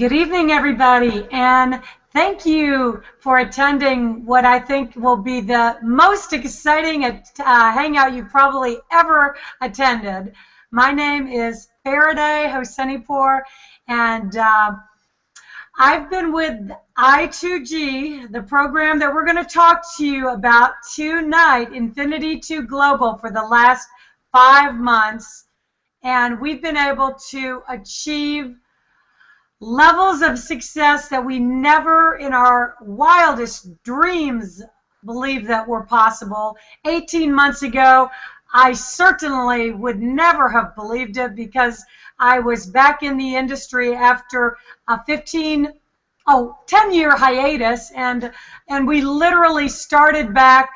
Good evening, everybody, and thank you for attending what I think will be the most exciting hangout you've probably ever attended. My name is Faraday Hosseinipour, and I've been with I2G, the program that we're going to talk to you about tonight, Infinity2Global, for the last 5 months, and we've been able to achieve levels of success that we never in our wildest dreams believed that were possible. 18 months ago, I certainly would never have believed it because I was back in the industry after a 10-year hiatus, and we literally started back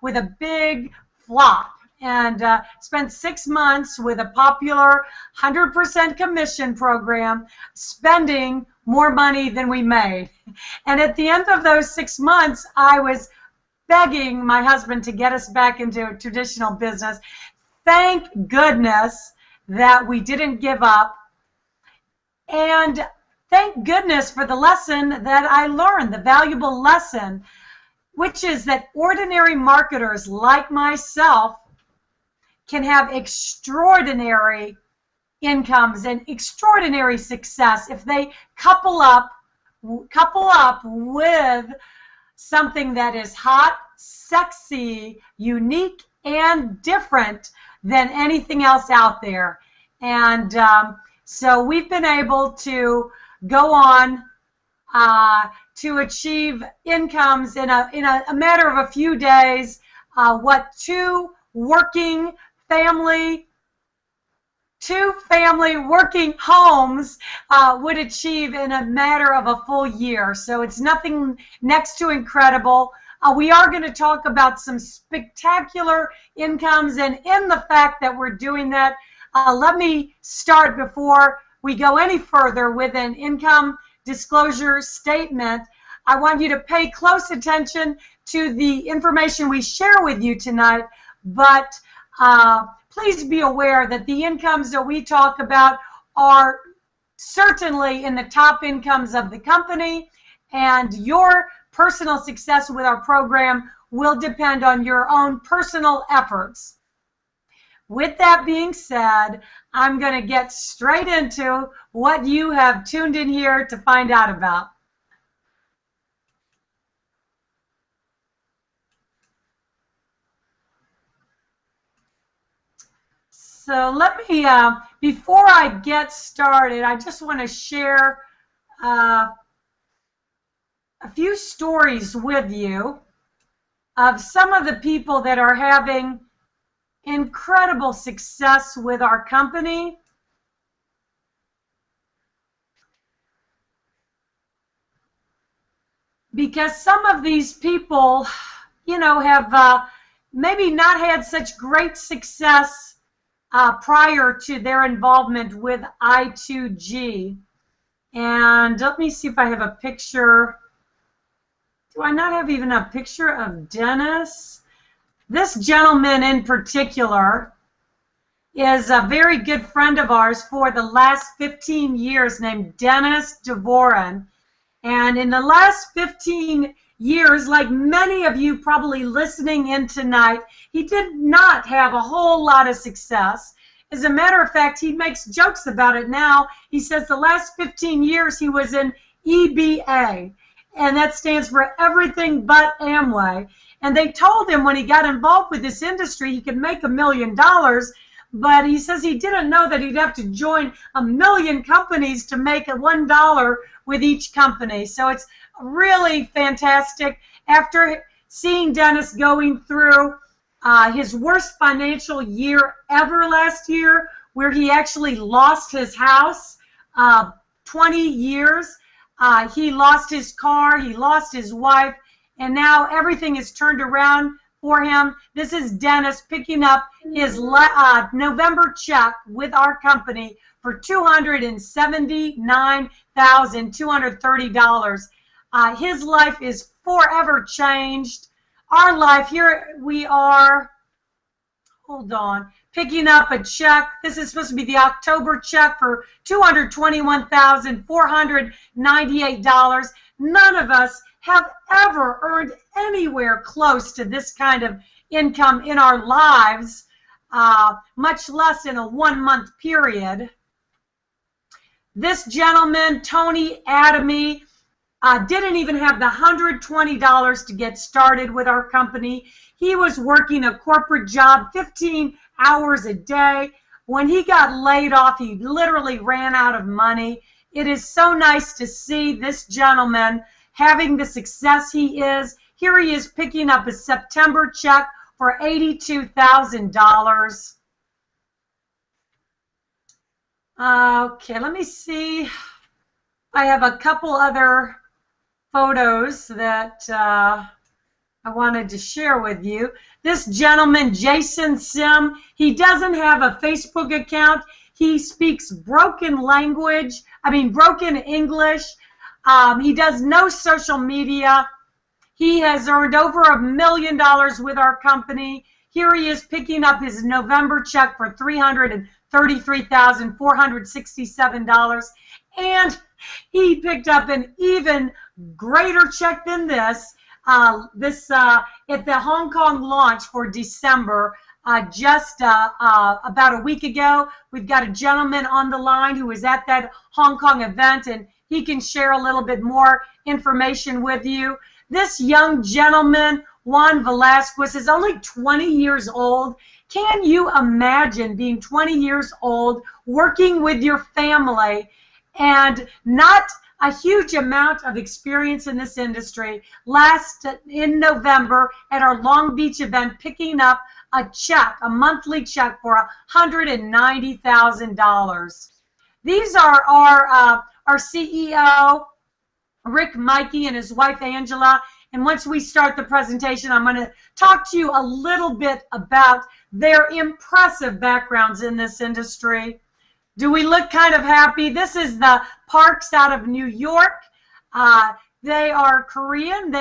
with a big flop. And spent 6 months with a popular 100% commission program, spending more money than we made. And at the end of those 6 months, I was begging my husband to get us back into traditional business. Thank goodness that we didn't give up. And thank goodness for the lesson that I learned, the valuable lesson, which is that ordinary marketers like myself can have extraordinary incomes and extraordinary success if they couple up with something that is hot, sexy, unique, and different than anything else out there. And so we've been able to go on to achieve incomes in a matter of a few days, what two family working homes would achieve in a matter of a full year. So it's nothing next to incredible. We are going to talk about some spectacular incomes, and in the fact that we're doing that, let me start before we go any further with an income disclosure statement. I want you to pay close attention to the information we share with you tonight, but please be aware that the incomes that we talk about are certainly in the top incomes of the company, and your personal success with our program will depend on your own personal efforts. With that being said, I'm going to get straight into what you have tuned in here to find out about. So let me, before I get started, I just want to share a few stories with you of some of the people that are having incredible success with our company. Because some of these people, you know, have maybe not had such great success prior to their involvement with I2G. And let me see if I have a picture. Do I not have even a picture of Dennis? This gentleman in particular is a very good friend of ours for the last 15 years, named Dennis Dvorin. And in the last 15 years, like many of you probably listening in tonight, he did not have a whole lot of success. As a matter of fact, he makes jokes about it now. He says the last 15 years he was in EBA, and that stands for Everything But Amway. And they told him when he got involved with this industry he could make $1 million, but he says he didn't know that he'd have to join 1 million companies to make $1 with each company. So it's really fantastic. After seeing Dennis going through his worst financial year ever last year, where he actually lost his house, 20 years, he lost his car, he lost his wife, and now everything is turned around for him. This is Dennis picking up his November check with our company for $279,230. His life is forever changed. Our life, here we are, hold on, picking up a check. This is supposed to be the October check for $221,498. None of us have ever earned anywhere close to this kind of income in our lives, much less in a 1-month period. This gentleman, Tony Adamy, didn't even have the $120 to get started with our company. He was working a corporate job 15 hours a day. When he got laid off, he literally ran out of money. It is so nice to see this gentleman having the success he is. Here he is picking up a September check for $82,000. Okay, let me see. I have a couple other photos that I wanted to share with you. This gentleman, Jason Sim, he doesn't have a Facebook account. He speaks broken English. He does no social media. He has earned over $1 million with our company. Here he is picking up his November check for $333,467. And he picked up an even greater check than this. At the Hong Kong launch for December, just about a week ago. We've got a gentleman on the line who was at that Hong Kong event, and he can share a little bit more information with you. This young gentleman, Juan Velasquez, is only 20 years old. Can you imagine being 20 years old, working with your family, and not a huge amount of experience in this industry? Last in November at our Long Beach event, picking up a check, a monthly check for $190,000. These are our CEO, Rick Maike, and his wife Angela. And once we start the presentation, I'm going to talk to you a little bit about their impressive backgrounds in this industry. Do we look kind of happy? This is the Parks out of New York. They are Korean.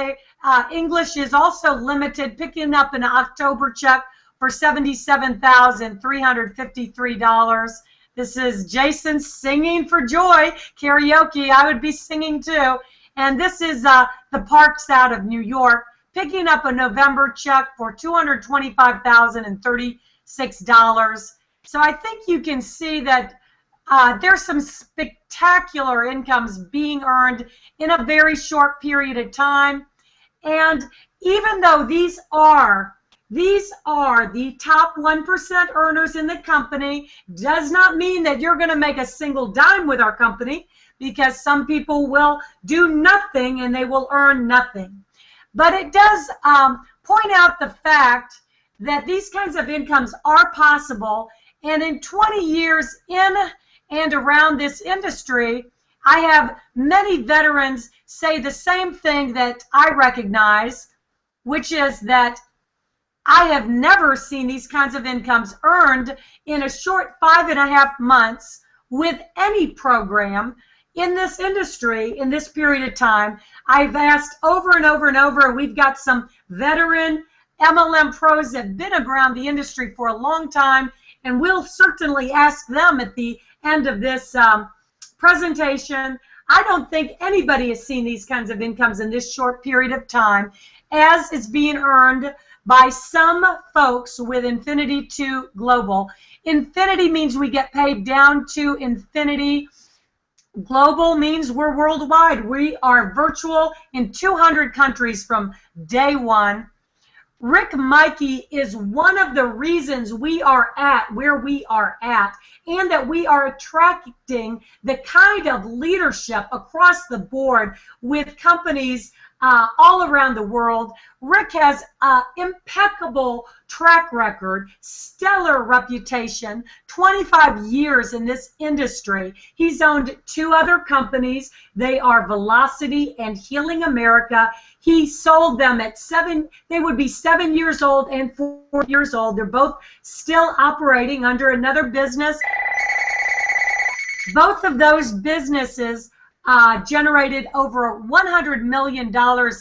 English is also limited, picking up an October check for $77,353. This is Jason singing for joy. Karaoke, I would be singing too. And this is the Parks out of New York, picking up a November check for $225,036. So I think you can see that there's some spectacular incomes being earned in a very short period of time. And even though these are the top 1% earners in the company, does not mean that you're going to make a single dime with our company, because some people will do nothing and they will earn nothing. But it does point out the fact that these kinds of incomes are possible. And in 20 years in and around this industry, I have many veterans say the same thing that I recognize, which is that I have never seen these kinds of incomes earned in a short 5.5 months with any program in this industry in this period of time. I've asked over and over and over. We've got some veteran MLM pros that have been around the industry for a long time, and we'll certainly ask them at the end of this presentation. I don't think anybody has seen these kinds of incomes in this short period of time, as is being earned by some folks with Infinity2Global. Infinity means we get paid down to infinity. Global means we're worldwide. We are virtual in 200 countries from day one. Rick Maike is one of the reasons we are at where we are at, and that we are attracting the kind of leadership across the board with companies all around the world. Rick has an impeccable track record, stellar reputation, 25 years in this industry. He's owned 2 other companies. They are Velocity and Healing America. He sold them at 7, they would be 7 years old and 4 years old. They're both still operating under another business. Both of those businesses generated over $100 million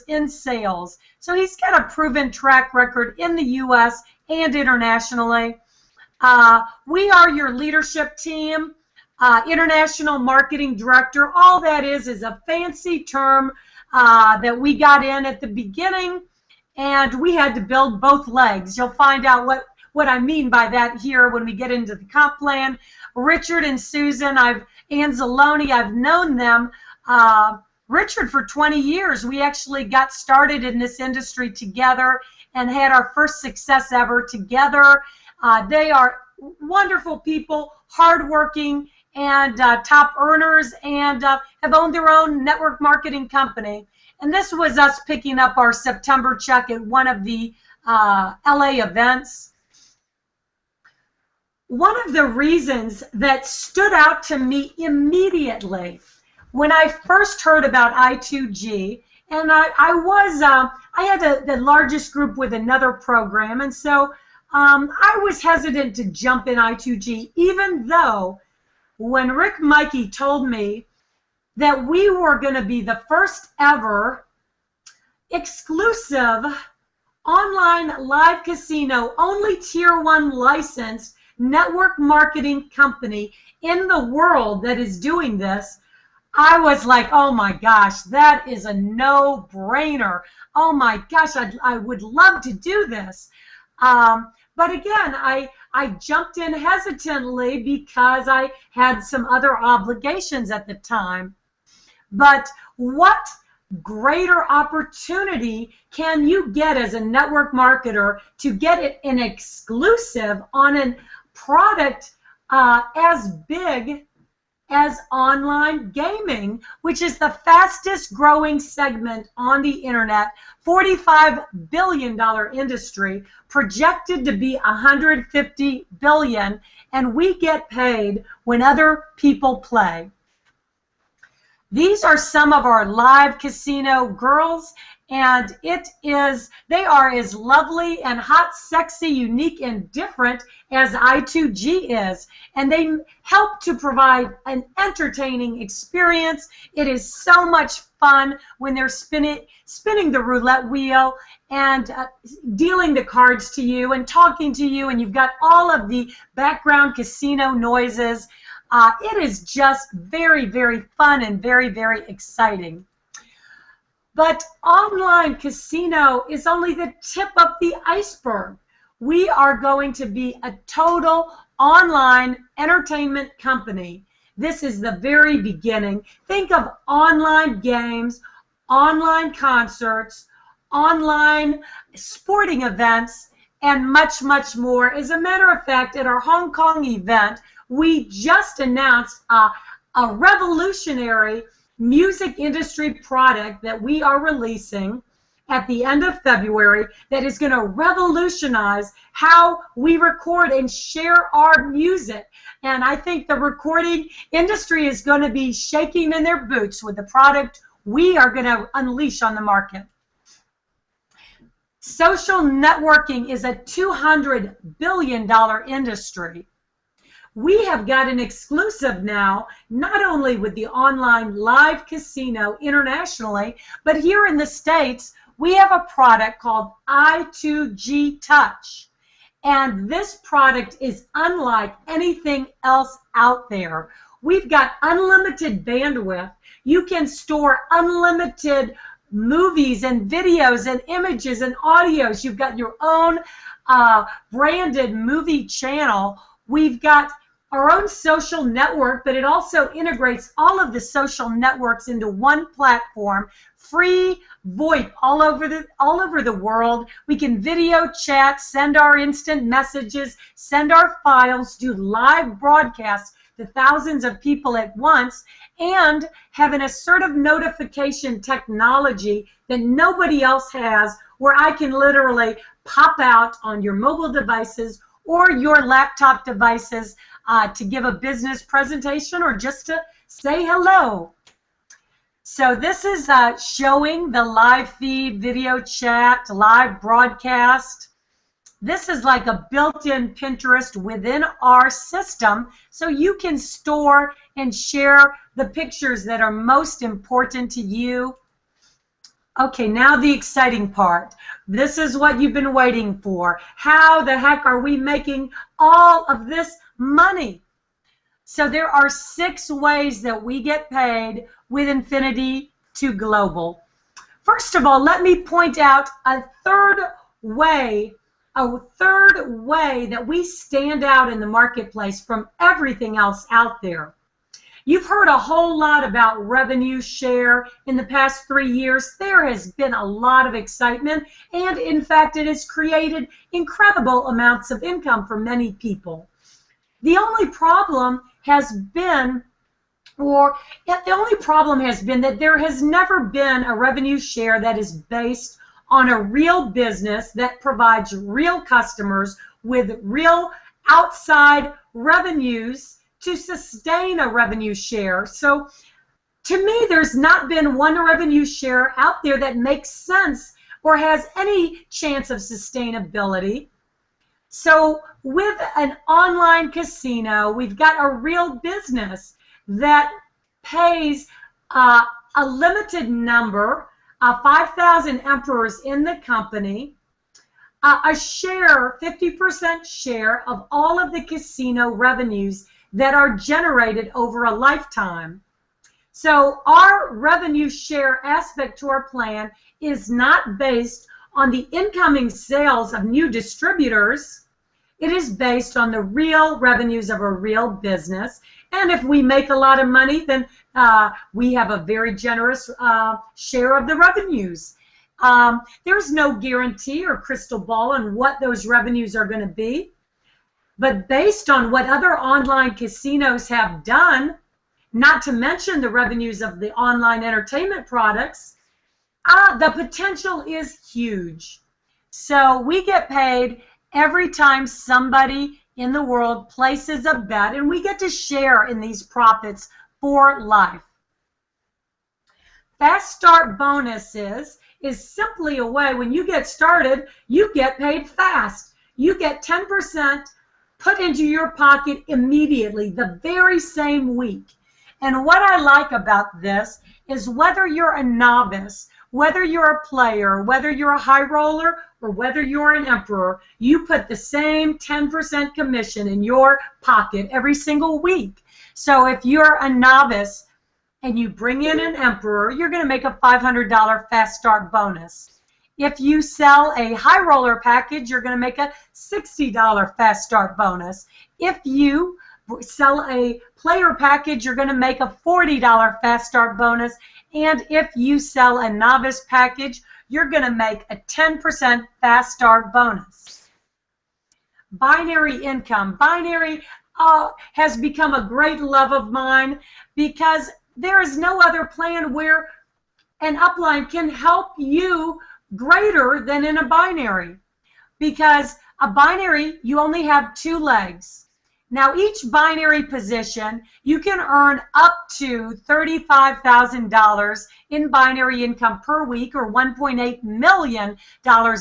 in sales. So he's got a proven track record in the U.S. and internationally. We are your leadership team, international marketing director. All that is a fancy term that we got in at the beginning, and we had to build both legs. You'll find out what I mean by that here when we get into the comp plan. Richard and Susan, Anzalone, I've known them. Richard for 20 years. We actually got started in this industry together and had our first success ever together. They are wonderful people, hardworking, and top earners, and have owned their own network marketing company. And this was us picking up our September check at one of the LA events. One of the reasons that stood out to me immediately when I first heard about I2G, and I had the largest group with another program, and so I was hesitant to jump in I2G, even though when Rick Maike told me that we were going to be the first ever exclusive online live casino, only Tier 1 licensed network marketing company in the world that is doing this, I was like, oh my gosh, that is a no-brainer. Oh my gosh, I would love to do this. But again, I jumped in hesitantly because I had some other obligations at the time. But what greater opportunity can you get as a network marketer to get an exclusive on a product as big as online gaming, which is the fastest growing segment on the internet, $45 billion industry, projected to be $150 billion, and we get paid when other people play. These are some of our live casino girls, and they are as lovely and hot, sexy, unique, and different as I2G is. And they help to provide an entertaining experience. It is so much fun when they're spinning the roulette wheel and dealing the cards to you and talking to you, and you've got all of the background casino noises. It is just very, very fun and very, very exciting. But online casino is only the tip of the iceberg. We are going to be a total online entertainment company. This is the very beginning. Think of online games, online concerts, online sporting events, and much, much more. As a matter of fact, at our Hong Kong event, we just announced a revolutionary music industry product that we are releasing at the end of February that is going to revolutionize how we record and share our music. And I think the recording industry is going to be shaking in their boots with the product we are going to unleash on the market. Social networking is a $200 billion industry. We have got an exclusive now, not only with the online live casino internationally, but here in the States, we have a product called I2G Touch. And this product is unlike anything else out there. We've got unlimited bandwidth. You can store unlimited movies and videos and images and audios. You've got your own branded movie channel. We've got our own social network, but it also integrates all of the social networks into one platform. Free VoIP all over the world. We can video chat, send our instant messages, send our files, do live broadcasts to thousands of people at once, and have an assertive notification technology that nobody else has, where I can literally pop out on your mobile devices or your laptop devices to give a business presentation or just to say hello. So this is showing the live feed, video chat, live broadcast. This is like a built-in Pinterest within our system, so you can store and share the pictures that are most important to you. Okay, now the exciting part. This is what you've been waiting for. How the heck are we making all of this money? So there are 6 ways that we get paid with Infinity2Global. First of all, let me point out a third way that we stand out in the marketplace from everything else out there. You've heard a whole lot about revenue share in the past 3 years. There has been a lot of excitement, and in fact, it has created incredible amounts of income for many people. The only problem has been that there has never been a revenue share that is based on a real business that provides real customers with real outside revenues to sustain a revenue share. So to me, there's not been one revenue share out there that makes sense or has any chance of sustainability. So with an online casino, we've got a real business that pays a limited number, 5,000 emperors in the company, a share, 50% share of all of the casino revenues that are generated over a lifetime. So our revenue share aspect to our plan is not based on the incoming sales of new distributors. It is based on the real revenues of a real business. And if we make a lot of money, then we have a very generous share of the revenues. There's no guarantee or crystal ball on what those revenues are going to be. But based on what other online casinos have done, not to mention the revenues of the online entertainment products, the potential is huge. So we get paid every time somebody in the world places a bet, and we get to share in these profits for life. Fast start bonuses is simply a way when you get started, you get paid fast. You get 10% put into your pocket immediately, the very same week. And what I like about this is whether you're a novice, whether you're a player, whether you're a high roller, or whether you're an emperor, you put the same 10% commission in your pocket every single week. So if you're a novice and you bring in an emperor, you're going to make a $500 fast start bonus. If you sell a high roller package, you're going to make a $60 fast start bonus. If you sell a player package, you're going to make a $40 fast start bonus. And if you sell a novice package, you're going to make a 10% fast start bonus. Binary income. Binary has become a great love of mine because there is no other plan where an upline can help you greater than in a binary. Because a binary, you only have 2 legs. Now, each binary position, you can earn up to $35,000 in binary income per week, or $1.8 million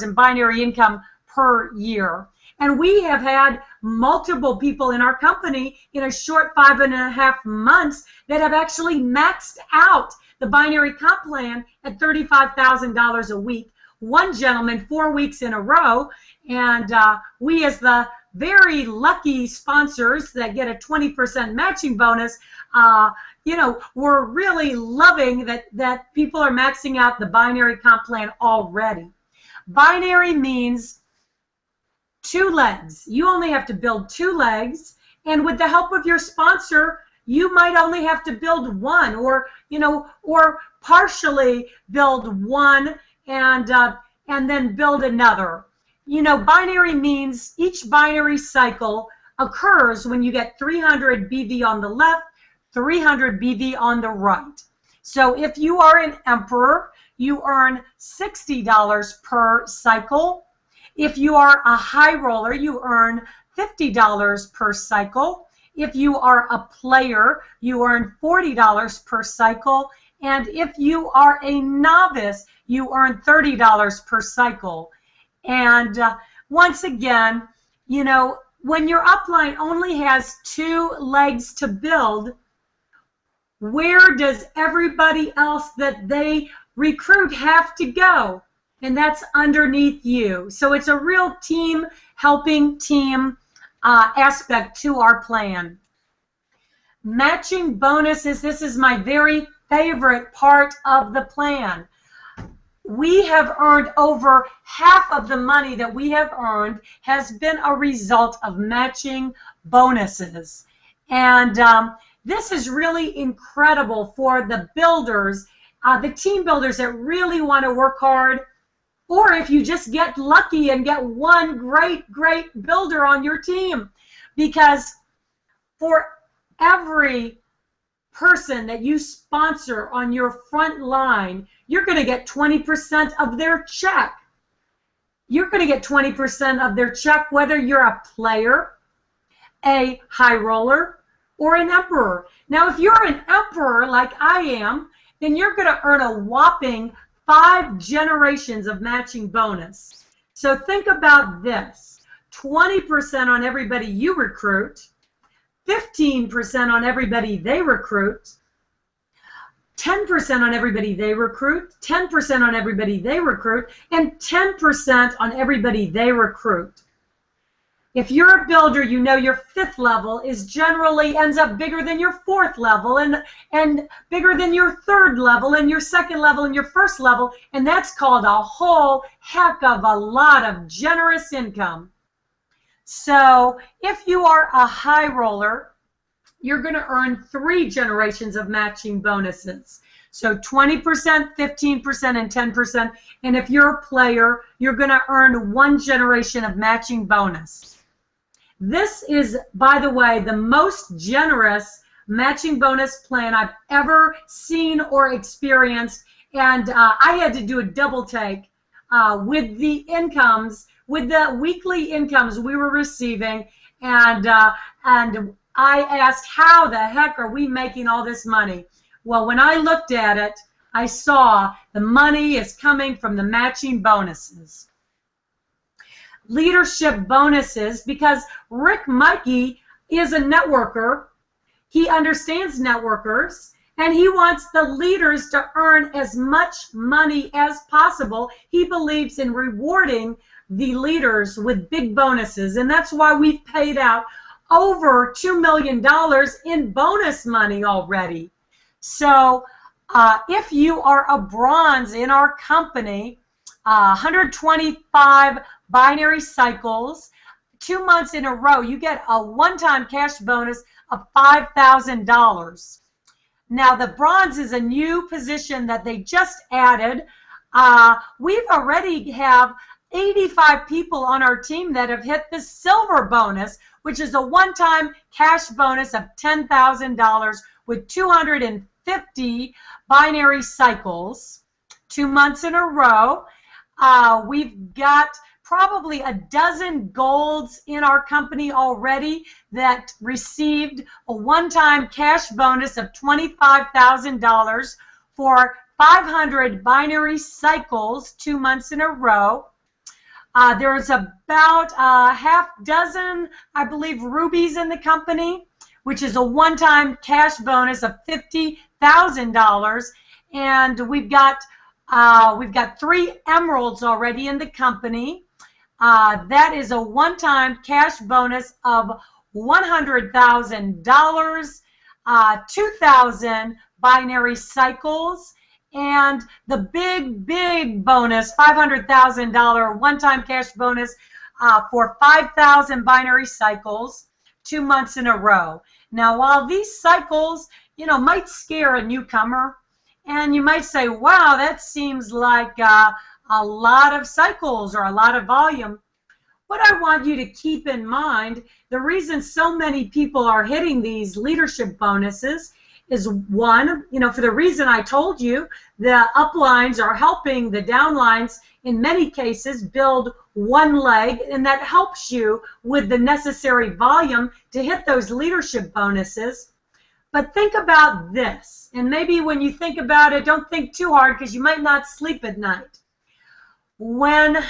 in binary income per year. And we have had multiple people in our company in a short 5.5 months that have actually maxed out the binary comp plan at $35,000 a week. One gentleman 4 weeks in a row, and we as the very lucky sponsors that get a 20% matching bonus, we're really loving that people are maxing out the binary comp plan already. Binary means 2 legs. You only have to build 2 legs, and with the help of your sponsor, you might only have to build 1, or partially build 1 and then build another. Binary means each binary cycle occurs when you get 300 BV on the left, 300 BV on the right. So if you are an emperor, you earn $60 per cycle. If you are a high roller, you earn $50 per cycle. If you are a player, you earn $40 per cycle. And if you are a novice, you earn $30 per cycle. And once again, when your upline only has 2 legs to build, where does everybody else that they recruit have to go, and that's underneath you. So it's a real team helping team aspect to our plan. Matching bonuses, this is my very favorite part of the plan. We have earned over half of the money that we have earned has been a result of matching bonuses. And this is really incredible for the builders, the team builders that really want to work hard, or if you just get lucky and get one great builder on your team. Because for every person that you sponsor on your front line, you're going to get 20% of their check. You're going to get 20% of their check whether you're a player, a high roller, or an emperor. Now, if you're an emperor like I am, then you're going to earn a whopping 5 generations of matching bonus. So think about this. 20% on everybody you recruit, 15% on everybody they recruit, 10% on everybody they recruit, 10% on everybody they recruit, and 10% on everybody they recruit. If you're a builder, you know your 5th level is generally ends up bigger than your 4th level and bigger than your 3rd level and your 2nd level and your 1st level, and that's called a whole heck of a lot of generous income. So if you are a high roller, you're going to earn 3 generations of matching bonuses. So 20%, 15%, and 10%. And if you're a player, you're going to earn 1 generation of matching bonus. This is, by the way, the most generous matching bonus plan I've ever seen or experienced. And I had to do a double take with the incomes, with the weekly incomes we were receiving, and I asked, how the heck are we making all this money? Well, when I looked at it, I saw the money is coming from the matching bonuses. Leadership bonuses, because Rick Maike is a networker. He understands networkers, and he wants the leaders to earn as much money as possible. He believes in rewarding the leaders with big bonuses, and that's why we've paid out over $2 million in bonus money already. So if you are a bronze in our company, 125 binary cycles, 2 months in a row, you get a one-time cash bonus of $5,000. Now, the bronze is a new position that they just added. We've already have 85 people on our team that have hit the silver bonus, which is a one-time cash bonus of $10,000 with 250 binary cycles, 2 months in a row. We've got probably a dozen golds in our company already that received a one-time cash bonus of $25,000 for 500 binary cycles, 2 months in a row. There's about a half dozen, I believe, rubies in the company, which is a one-time cash bonus of $50,000, and we've got 3 emeralds already in the company. That is a one-time cash bonus of $100,000, 2,000 binary cycles, and the big bonus, $500,000 one-time cash bonus for 5,000 binary cycles, 2 months in a row. Now, while these cycles, might scare a newcomer, and you might say, wow, that seems like a lot of cycles or a lot of volume. What I want you to keep in mind, the reason so many people are hitting these leadership bonuses is, one, for the reason I told you, the uplines are helping the downlines in many cases build one leg, and that helps you with the necessary volume to hit those leadership bonuses. But think about this, and maybe when you think about it, don't think too hard because you might not sleep at night. When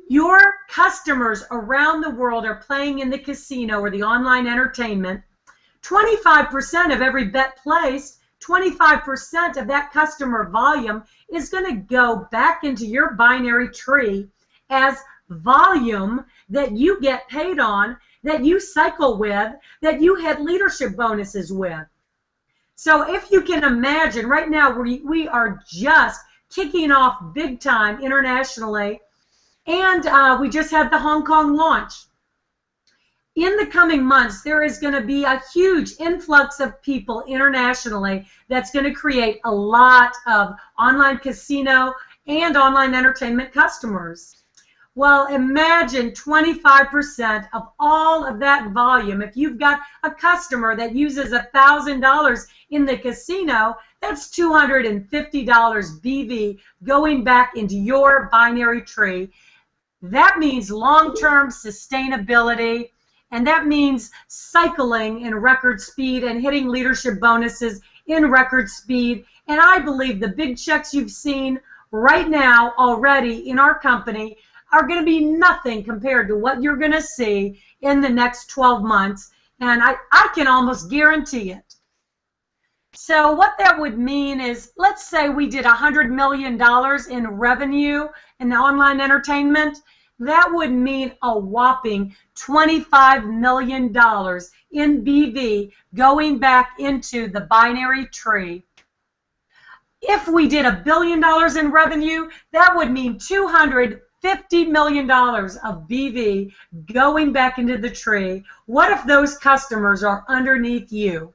your customers around the world are playing in the casino or the online entertainment, 25% of every bet placed, 25% of that customer volume is going to go back into your binary tree as volume that you get paid on, that you cycle with, that you hit leadership bonuses with. So if you can imagine, right now we are just kicking off big time internationally, and we just had the Hong Kong launch. In the coming months, there is going to be a huge influx of people internationally that's going to create a lot of online casino and online entertainment customers. Well, imagine 25% of all of that volume. If you've got a customer that uses $1,000 in the casino, that's $250 BV going back into your binary tree. That means long-term sustainability, and that means cycling in record speed and hitting leadership bonuses in record speed. And I believe the big checks you've seen right now already in our company are going to be nothing compared to what you're going to see in the next 12 months. And I can almost guarantee it. So what that would mean is, let's say we did $100 million in revenue in online entertainment. That would mean a whopping $25 million in BV going back into the binary tree. If we did $1 billion in revenue, that would mean $250 million of BV going back into the tree. What if those customers are underneath you?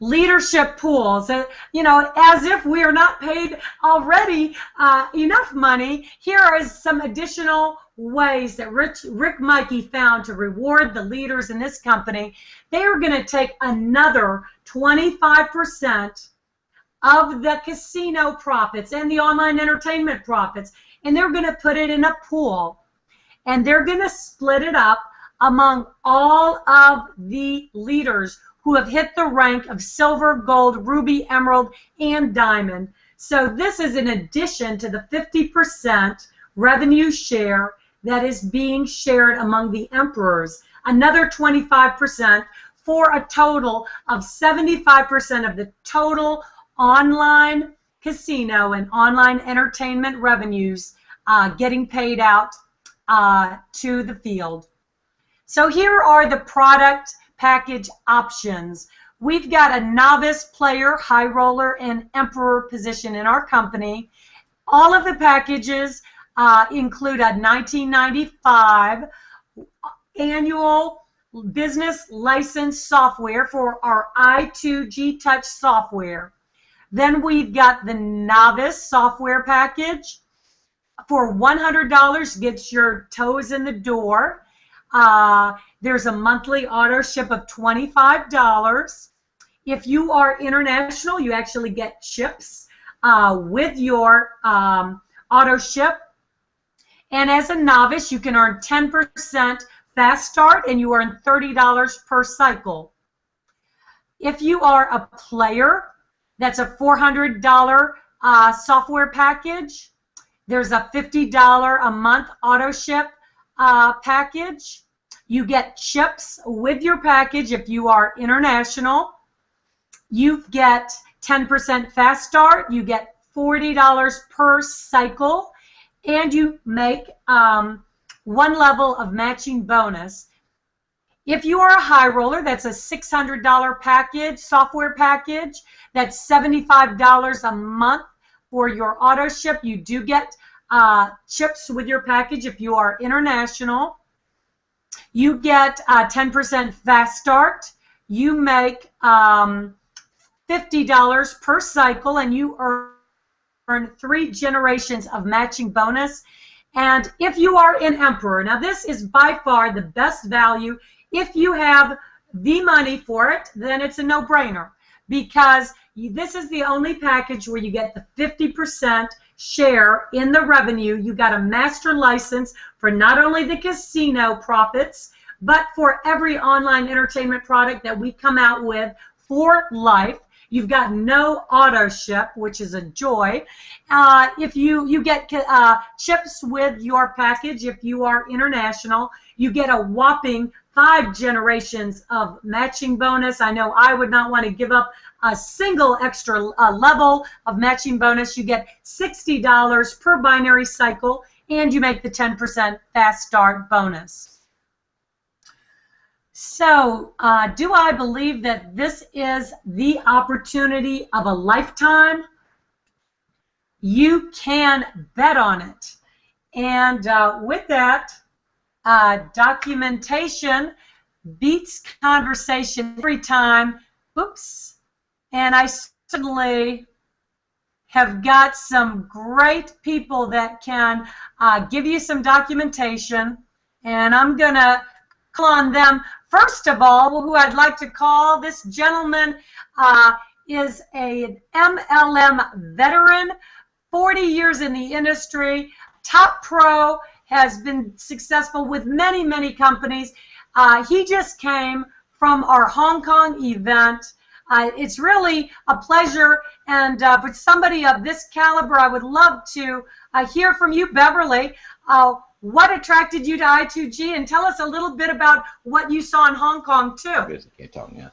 Leadership pools, you know, as if we are not paid already enough money. Here are some additional ways that Rick Maike found to reward the leaders in this company. They are going to take another 25% of the casino profits and the online entertainment profits, and they're going to put it in a pool, and they're going to split it up among all of the leaders who have hit the rank of silver, gold, ruby, emerald, and diamond. So this is in addition to the 50% revenue share that is being shared among the emperors. Another 25% for a total of 75% of the total online casino and online entertainment revenues getting paid out to the field. So here are the product package options. We've got a novice, player, high roller, and emperor position in our company. All of the packages include a $19.95 annual business license software for our I2G Touch software. Then we've got the novice software package. For $100, gets your toes in the door. There's a monthly auto ship of $25. If you are international, you actually get chips with your auto ship. And as a novice, you can earn 10% fast start, and you earn $30 per cycle. If you are a player, that's a $400 software package. There's a $50 a month auto ship package. You get chips with your package if you are international. You get 10% fast start. You get $40 per cycle, and you make one level of matching bonus. If you are a high roller, that's a $600 package, software package. That's $75 a month for your auto ship. You do get chips with your package if you are international. You get 10% fast start. You make $50 per cycle, and you earn 3 generations of matching bonus. And if you are an emperor, now this is by far the best value. If you have the money for it, then it's a no-brainer, because this is the only package where you get the 50% share in the revenue. You got a master license for not only the casino profits, but for every online entertainment product that we come out with for life. You've got no auto ship, which is a joy. If you get chips with your package, if you are international, you get a whopping 5 generations of matching bonus. I know I would not want to give up a single extra level of matching bonus. You get $60 per binary cycle, and you make the 10% fast start bonus. So, do I believe that this is the opportunity of a lifetime? You can bet on it. And with that, documentation beats conversation every time. Oops. And I certainly have got some great people that can give you some documentation. And I'm going to call on them. First of all, who I'd like to call, this gentleman is an MLM veteran, 40 years in the industry, top pro, has been successful with many, many companies. He just came from our Hong Kong event. It's really a pleasure, and for somebody of this caliber, I would love to hear from you, Beverly. What attracted you to I2G, and tell us a little bit about what you saw in Hong Kong, too. Can't talk now.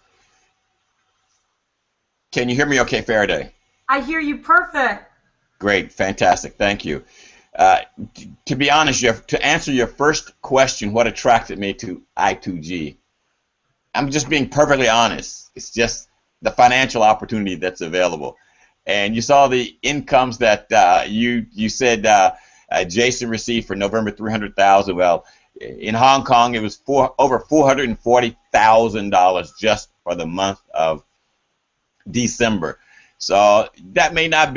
Can you hear me okay, Faraday? I hear you perfect. Great, fantastic, thank you. To be honest, to answer your first question, what attracted me to I2G, I'm just being perfectly honest. It's just the financial opportunity that's available. And you saw the incomes that you said Jason received for November, $300,000. Well, in Hong Kong, it was over $440,000 just for the month of December. So that may not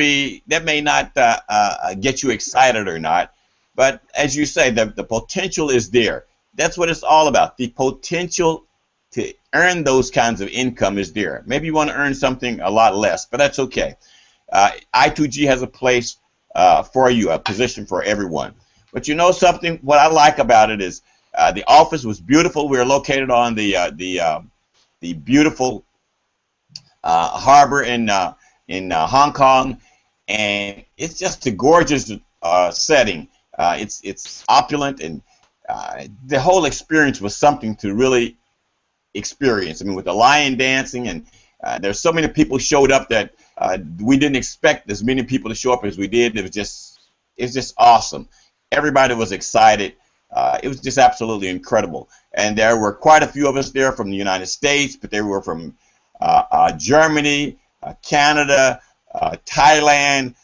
get you excited or not, but as you say, the potential is there. That's what it's all about. The potential to earn those kinds of income is there. Maybe you want to earn something a lot less, but that's okay. I2G has a place for you, a position for everyone. But you know something? What I like about it is the office was beautiful. We were located on the beautiful harbor in Hong Kong, and it's just a gorgeous setting. It's opulent, and the whole experience was something to really experience. I mean, with the lion dancing, and there's so many people showed up that we didn't expect as many people to show up as we did. It's just awesome. Everybody was excited. It was just absolutely incredible. And there were quite a few of us there from the United States, but they were from Germany, Canada, Thailand.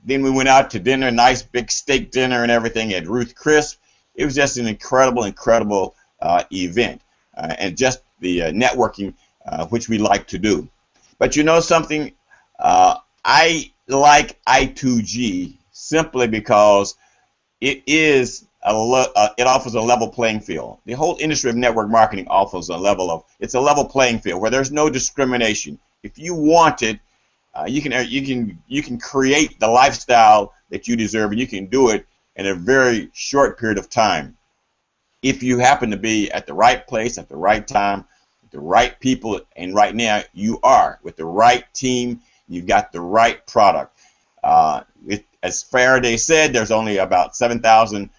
Then we went out to dinner, nice big steak dinner and everything at Ruth Chris. It was just an incredible event, and just the networking which we like to do. But you know something? I like I2G simply because it offers a level playing field. The whole industry of network marketing offers it's a level playing field where there's no discrimination. If you want it, you can create the lifestyle that you deserve, and you can do it in a very short period of time. If you happen to be at the right place at the right time, with the right people, and right now you are with the right team, you've got the right product. As Faraday said, there's only about 7,000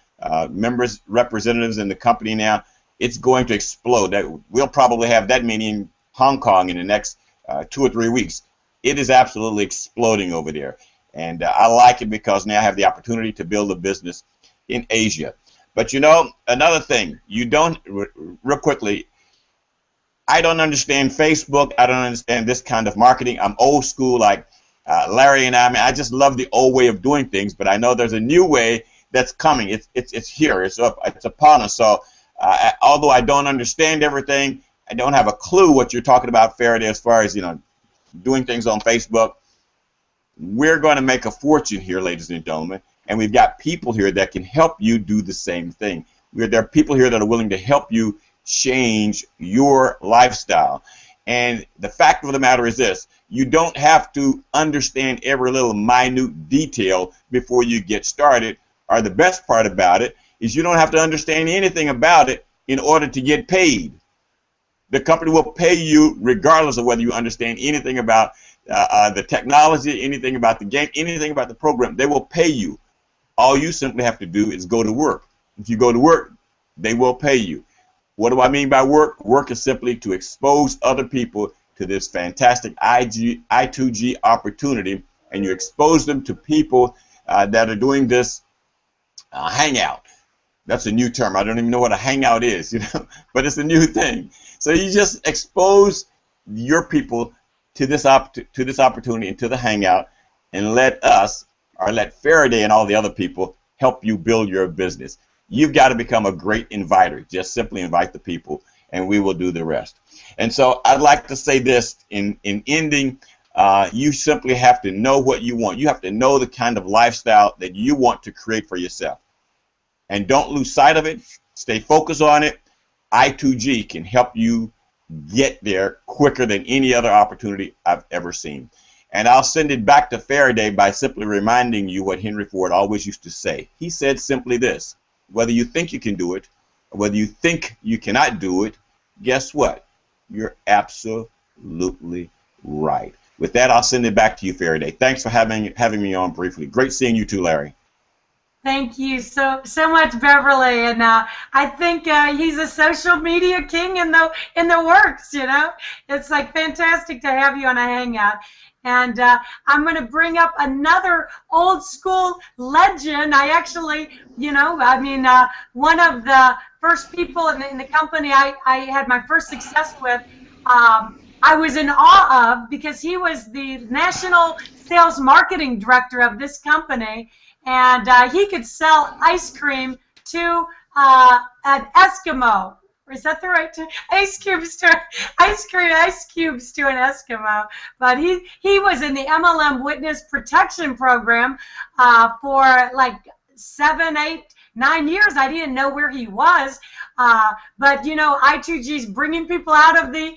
representatives in the company now. It's going to explode. We'll probably have that many in Hong Kong in the next 2 or 3 weeks. It is absolutely exploding over there, and I like it because now I have the opportunity to build a business in Asia. But you know, another thing, real quickly, I don't understand Facebook. I don't understand this kind of marketing. I'm old school like Larry and I. I mean, I just love the old way of doing things, but I know there's a new way that's coming. It's here. It's upon us. So although I don't understand everything, I don't have a clue what you're talking about, Faraday, as far as doing things on Facebook. We're going to make a fortune here, ladies and gentlemen, and we've got people here that can help you do the same thing. There are people here that are willing to help you change your lifestyle. And the fact of the matter is this: you don't have to understand every little minute detail before you get started. Or the best part about it is you don't have to understand anything about it in order to get paid. The company will pay you regardless of whether you understand anything about the technology, anything about the game, anything about the program. They will pay you. All you simply have to do is go to work. If you go to work, they will pay you. What do I mean by work? Work is simply to expose other people to this fantastic I2G opportunity, and you expose them to people that are doing this hangout. That's a new term. I don't even know what a hangout is, but it's a new thing. So you just expose your people to this opportunity and to the hangout, and let us, or let Faraday and all the other people help you build your business. You've got to become a great inviter. Just simply invite the people, and we will do the rest. And so I'd like to say this in ending. You simply have to know what you want. You have to know the kind of lifestyle that you want to create for yourself. And don't lose sight of it. Stay focused on it. I2G can help you get there quicker than any other opportunity I've ever seen. And I'll send it back to Faraday by simply reminding you what Henry Ford always used to say. He said simply this: whether you think you can do it, or whether you think you cannot do it, guess what? You're absolutely right. With that, I'll send it back to you, Faraday. Thanks for having me on briefly. Great seeing you too, Larry. Thank you so much, Beverly, and I think he's a social media king in the works. It's like fantastic to have you on a hangout. And I'm going to bring up another old school legend. I actually, one of the first people in the company I had my first success with, I was in awe of, because he was the national sales marketing director of this company, and he could sell ice cream to an Eskimo. Is that the right term? Ice cubes to ice cubes to an Eskimo. But he was in the MLM Witness Protection Program for like 7, 8, 9 years. I didn't know where he was, but I2G's bringing people out of the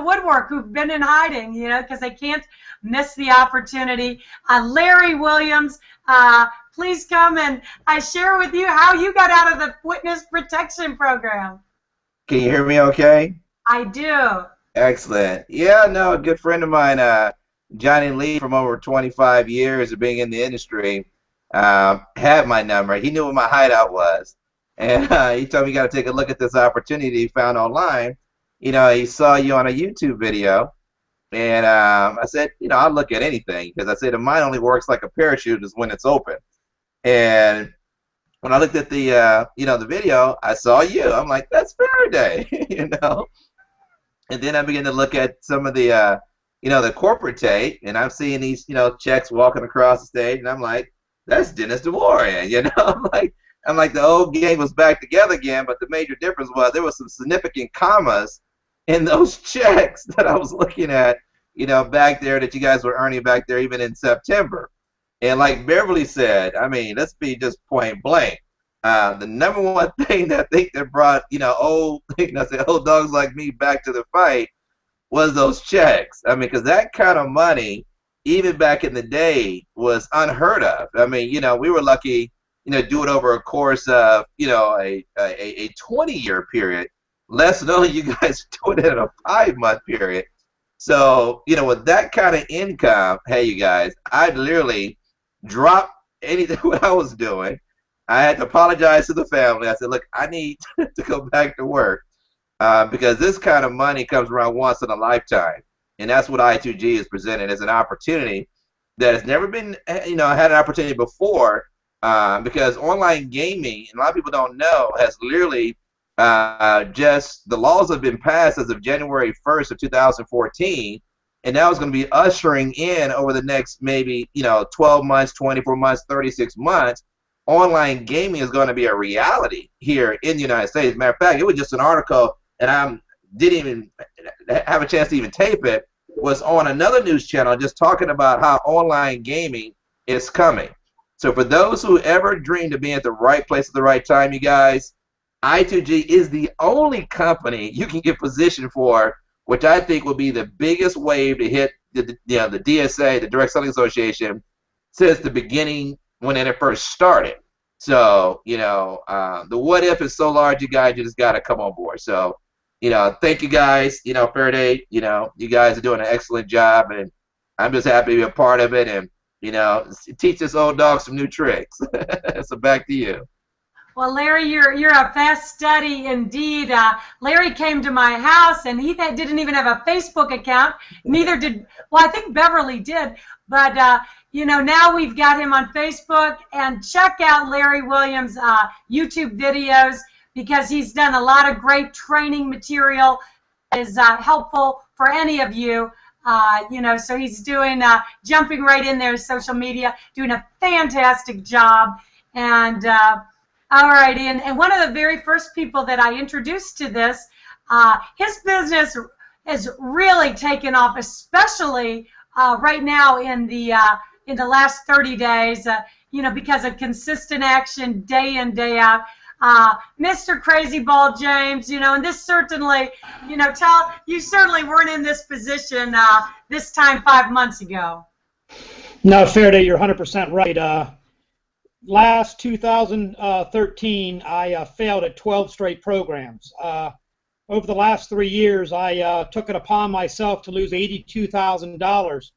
woodwork who've been in hiding, because they can't miss the opportunity. Larry Williams, please come and share with you how you got out of the Witness Protection Program. Can you hear me okay? I do. Excellent. Yeah, no, a good friend of mine, Johnny Lee, from over 25 years of being in the industry, had my number. He knew what my hideout was. And he told me, you got to take a look at this opportunity he found online. He saw you on a YouTube video. And I said, I'll look at anything, because I said, mine only works like a parachute is when it's open. And when I looked at the the video, I saw you. I'm like, that's Faraday, And then I began to look at some of the the corporate tape, and I'm seeing these checks walking across the stage, and I'm like, that's Dennis DeWarrian, I'm like the old gang was back together again, but the major difference was there was some significant commas in those checks that I was looking at, back there, that you guys were earning back there even in September. And like Beverly said, I mean, let's be just point blank. The number one thing that I think that brought, old dogs like me back to the fight was those checks. I mean, because that kind of money, even back in the day, was unheard of. I mean, we were lucky, do it over a course of, a 20-year period, less than you guys doing it in a 5-month period. So, with that kind of income, hey, you guys, I'd literally drop anything what I was doing. I had to apologize to the family. I said, look, I need to go back to work because this kind of money comes around once in a lifetime. And that's what I2G is presented as, an opportunity that has never been, had an opportunity before, because online gaming, and a lot of people don't know, has literally just, the laws have been passed as of January 1st of 2014, and now it's going to be ushering in over the next maybe 12 months, 24 months, 36 months. Online gaming is going to be a reality here in the United States. Matter of fact, it was just an article, and I didn't even have a chance to even tape it, was on another news channel just talking about how online gaming is coming. So for those who ever dreamed of being at the right place at the right time, you guys, I2G is the only company you can get positioned for, which I think will be the biggest wave to hit the DSA, the Direct Selling Association, since the beginning when it first started. So, the what if is so large, you guys, you just got to come on board. So, thank you guys. Faraday, you guys are doing an excellent job, and I'm just happy to be a part of it, and, teach this old dog some new tricks. So back to you. Well, Larry, you're a fast study indeed. Larry came to my house, and he didn't even have a Facebook account. Neither did, well, I think Beverly did. But you know, now we've got him on Facebook. And check out Larry Williams' YouTube videos, because he's done a lot of great training material that is helpful for any of you. You know, so he's doing jumping right in there, social media, doing a fantastic job. And all right, and one of the very first people that I introduced to this, his business has really taken off, especially right now in the last 30 days. You know, because of consistent action, day in, day out. Mr. Crazy Ball James, you know, and this certainly, you know, you certainly weren't in this position this time 5 months ago. No, Faraday, you're 100% right. Last 2013, I failed at 12 straight programs. Over the last 3 years, I took it upon myself to lose $82,000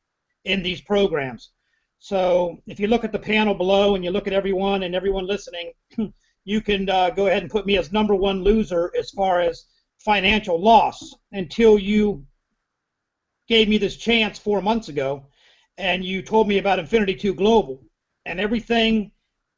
in these programs. So if you look at the panel below and you look at everyone and everyone listening, you can go ahead and put me as #1 loser as far as financial loss, until you gave me this chance 4 months ago and you told me about Infinity2Global, and everything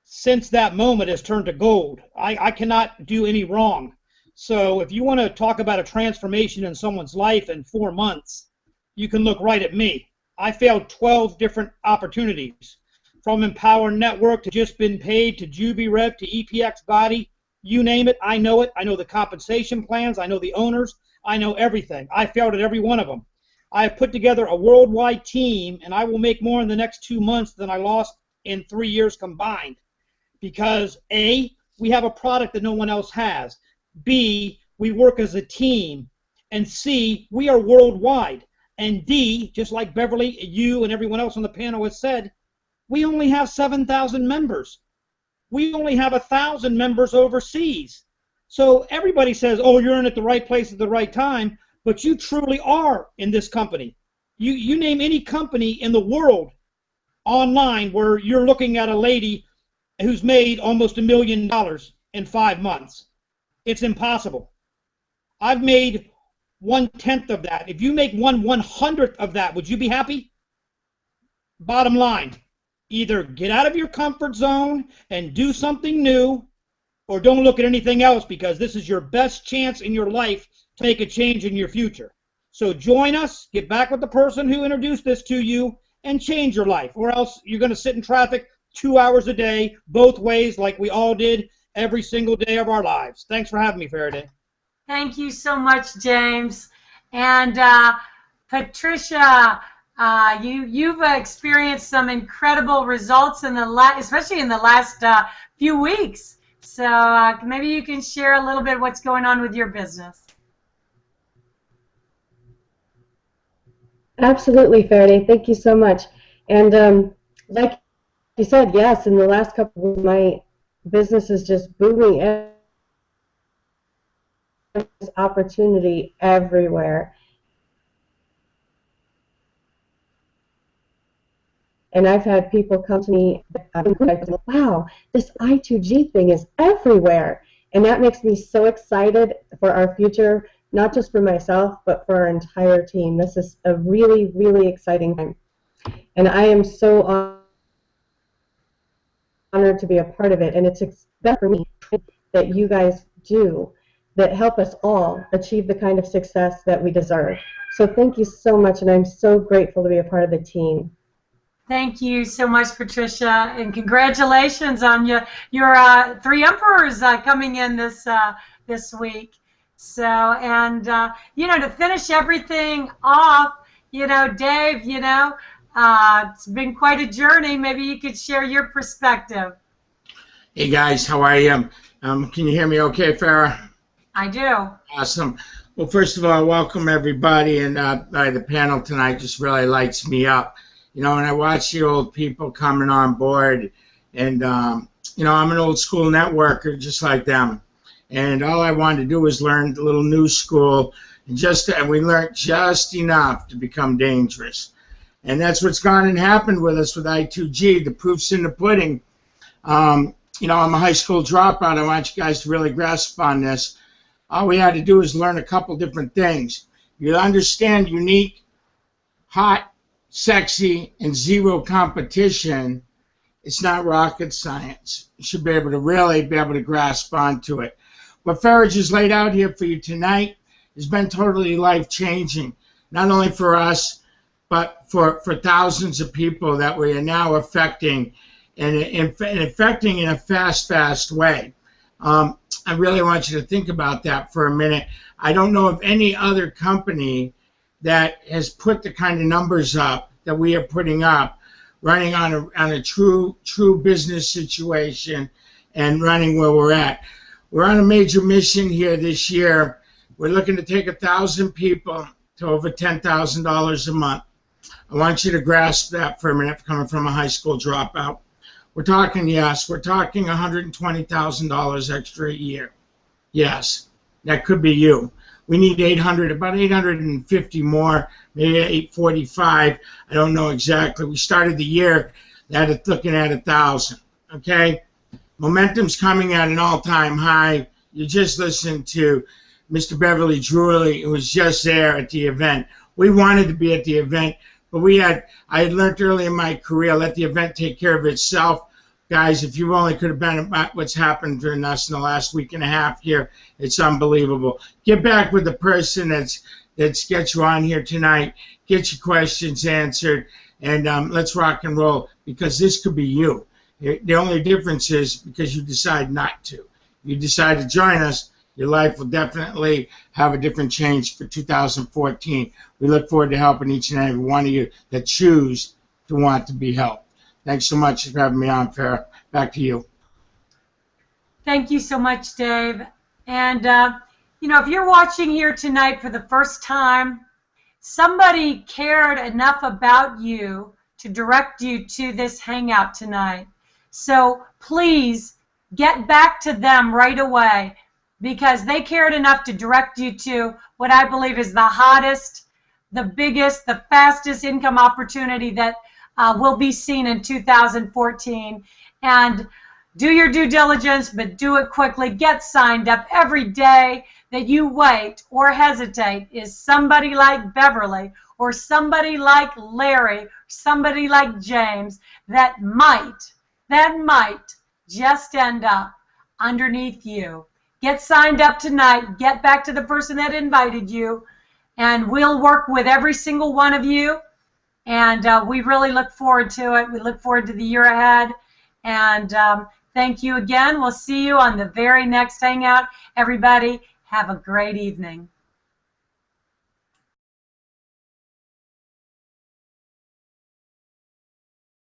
since that moment has turned to gold. I cannot do any wrong. So if you want to talk about a transformation in someone's life in 4 months, you can look right at me. I failed 12 different opportunities, from Empower Network to Just Been Paid to Juby Rev to EPX Body. You name it, I know it. I know the compensation plans. I know the owners. I know everything. I failed at every one of them. I have put together a worldwide team, and I will make more in the next 2 months than I lost in 3 years combined. Because A, we have a product that no one else has. B, we work as a team. And C, we are worldwide. And D, just like Beverly, you, and everyone else on the panel has said, we only have 7,000 members. We only have 1,000 members overseas. So everybody says, oh, you're in at the right place at the right time, but you truly are in this company. You name any company in the world online where you're looking at a lady who's made almost $1 million in 5 months. It's impossible. I've made 1/10 of that. If you make 1/100th of that, would you be happy? Bottom line, either get out of your comfort zone and do something new, or don't look at anything else, because this is your best chance in your life to make a change in your future. So join us, get back with the person who introduced this to you, and change your life, or else you're going to sit in traffic 2 hours a day, both ways, like we all did every single day of our lives. Thanks for having me, Faraday. Thank you so much, James. And Patricia, you've experienced some incredible results in especially in the last few weeks. So maybe you can share a little bit what's going on with your business. Absolutely, Faraday. Thank you so much. And like you said, yes, in the last couple of weeks, my business is just booming. There's opportunity everywhere. And I've had people come to me, wow, this I2G thing is everywhere. And that makes me so excited for our future, not just for myself, but for our entire team. This is a really, really exciting time. And I am so honored to be a part of it. And it's better for me that you guys do, that help us all achieve the kind of success that we deserve. So thank you so much, and I'm so grateful to be a part of the team. Thank you so much, Patricia, and congratulations on your 3 emperors coming in this week. So, and you know, to finish everything off, you know, Dave, you know, it's been quite a journey. Maybe you could share your perspective. Hey guys, how are you? Can you hear me okay, Farah? I do. Awesome. Well, first of all, welcome everybody, and the panel tonight just really lights me up. You know, when I watch the old people coming on board, and you know, I'm an old school networker just like them, and all I wanted to do was learn a little new school, and we learned just enough to become dangerous, and that's what's gone and happened with us with I2G. The proof's in the pudding. you know, I'm a high school dropout. I want you guys to really grasp on this. All we had to do is learn a couple different things. You understand unique, hot, sexy, and zero competition. It's not rocket science. You should be able to really be able to grasp onto it. What Farage has laid out here for you tonight has been totally life-changing, not only for us, but for thousands of people that we are now affecting, and affecting in a fast way. I really want you to think about that for a minute. I don't know of any other company that has put the kind of numbers up that we are putting up, running on a true business situation and running where we're at. We're on a major mission here this year. We're looking to take 1,000 people to over $10,000 a month. I want you to grasp that for a minute, coming from a high school dropout. We're talking, yes, we're talking $120,000 extra a year. Yes, that could be you. We need about 850 more, maybe 845. I don't know exactly. We started the year looking at 1,000. Okay, momentum's coming at an all-time high. You just listened to Mr. Beverly Drewley, who was just there at the event. We wanted to be at the event, but I had learned early in my career, let the event take care of itself. Guys, if you only could have been about what's happened during us in the last week and a half here, it's unbelievable. Get back with the person that's get you on here tonight. Get your questions answered, and let's rock and roll, because this could be you. The only difference is because you decide not to. You decide to join us, your life will definitely have a different change for 2014. We look forward to helping each and every one of you that choose to want to be helped. Thanks so much for having me on, Farah. Back to you. Thank you so much, Dave. And, you know, if you're watching here tonight for the first time, somebody cared enough about you to direct you to this hangout tonight. So please get back to them right away, because they cared enough to direct you to what I believe is the hottest, the biggest, the fastest income opportunity that will be seen in 2014. And do your due diligence, but do it quickly. Get signed up. Every day that you wait or hesitate is somebody like Beverly or somebody like Larry, somebody like James that might just end up underneath you. Get signed up tonight. Get back to the person that invited you, and we'll work with every single one of you. And we really look forward to it. We look forward to the year ahead. And thank you again. We'll see you on the very next Hangout. Everybody, have a great evening.